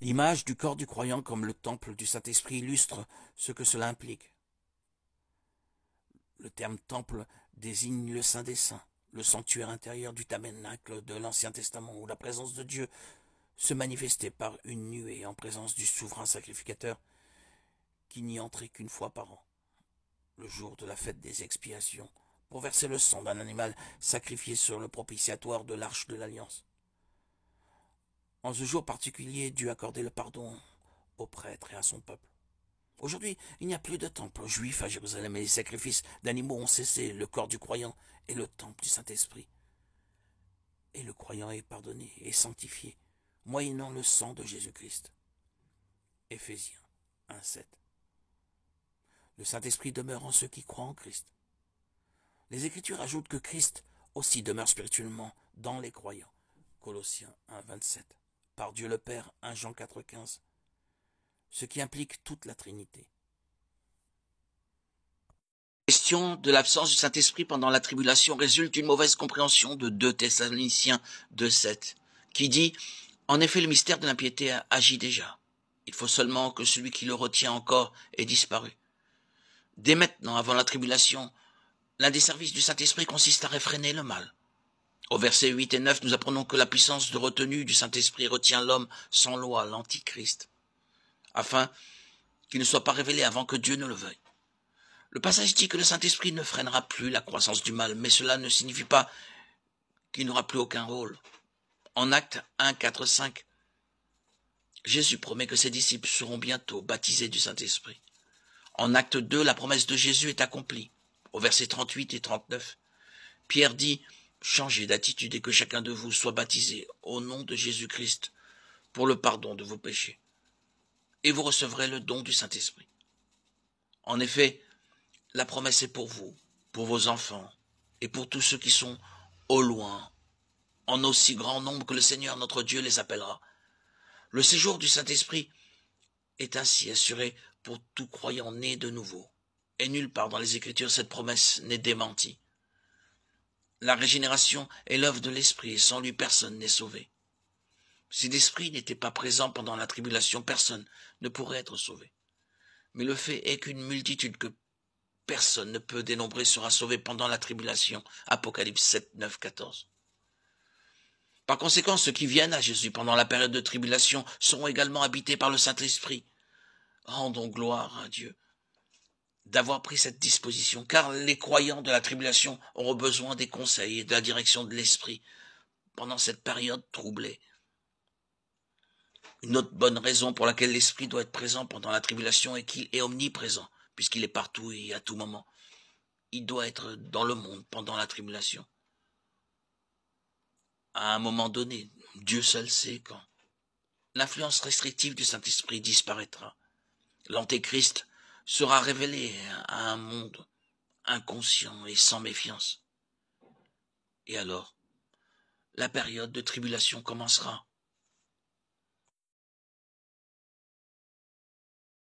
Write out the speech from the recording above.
L'image du corps du croyant comme le temple du Saint-Esprit illustre ce que cela implique. Le terme temple désigne le Saint des Saints, le sanctuaire intérieur du tabernacle de l'Ancien Testament, où la présence de Dieu se manifestait par une nuée en présence du souverain sacrificateur qui n'y entrait qu'une fois par an, le jour de la fête des expiations, pour verser le sang d'un animal sacrifié sur le propitiatoire de l'Arche de l'Alliance. En ce jour particulier, Dieu accordait le pardon aux prêtres et à son peuple. Aujourd'hui, il n'y a plus de temple juif à Jérusalem et les sacrifices d'animaux ont cessé. Le corps du croyant est le temple du Saint-Esprit. Et le croyant est pardonné et sanctifié, moyennant le sang de Jésus-Christ. Éphésiens 1,7. Le Saint-Esprit demeure en ceux qui croient en Christ. Les Écritures ajoutent que Christ aussi demeure spirituellement dans les croyants. Colossiens 1,27. Par Dieu le Père, 1 Jean 4,15. Ce qui implique toute la Trinité. La question de l'absence du Saint-Esprit pendant la tribulation résulte d'une mauvaise compréhension de 2 Thessaloniciens 2,7, qui dit « En effet, le mystère de l'impiété agit déjà. Il faut seulement que celui qui le retient encore ait disparu. » Dès maintenant, avant la tribulation, l'un des services du Saint-Esprit consiste à réfréner le mal. Au verset 8 et 9, nous apprenons que la puissance de retenue du Saint-Esprit retient l'homme sans loi, l'Antichrist, afin qu'il ne soit pas révélé avant que Dieu ne le veuille. Le passage dit que le Saint-Esprit ne freinera plus la croissance du mal, mais cela ne signifie pas qu'il n'aura plus aucun rôle. En Actes 1, 4, 5, Jésus promet que ses disciples seront bientôt baptisés du Saint-Esprit. En Acte 2, la promesse de Jésus est accomplie. Au verset 38 et 39, Pierre dit « Changez d'attitude et que chacun de vous soit baptisé au nom de Jésus-Christ pour le pardon de vos péchés. Et vous recevrez le don du Saint-Esprit. » En effet, la promesse est pour vous, pour vos enfants et pour tous ceux qui sont au loin, en aussi grand nombre que le Seigneur notre Dieu les appellera. Le séjour du Saint-Esprit est ainsi assuré pour tout croyant né de nouveau. Et nulle part dans les Écritures cette promesse n'est démentie. La régénération est l'œuvre de l'Esprit et sans lui personne n'est sauvé. Si l'Esprit n'était pas présent pendant la tribulation, personne ne pourrait être sauvé. Mais le fait est qu'une multitude que personne ne peut dénombrer sera sauvé pendant la tribulation. Apocalypse 7, 9, 14. Par conséquent, ceux qui viennent à Jésus pendant la période de tribulation seront également habités par le Saint-Esprit. Rendons gloire à Dieu d'avoir pris cette disposition, car les croyants de la tribulation auront besoin des conseils et de la direction de l'Esprit pendant cette période troublée. Une autre bonne raison pour laquelle l'Esprit doit être présent pendant la tribulation est qu'il est omniprésent, puisqu'il est partout et à tout moment. Il doit être dans le monde pendant la tribulation. À un moment donné, Dieu seul sait quand. L'influence restrictive du Saint-Esprit disparaîtra. L'Antéchrist sera révélé à un monde inconscient et sans méfiance. Et alors, la période de tribulation commencera.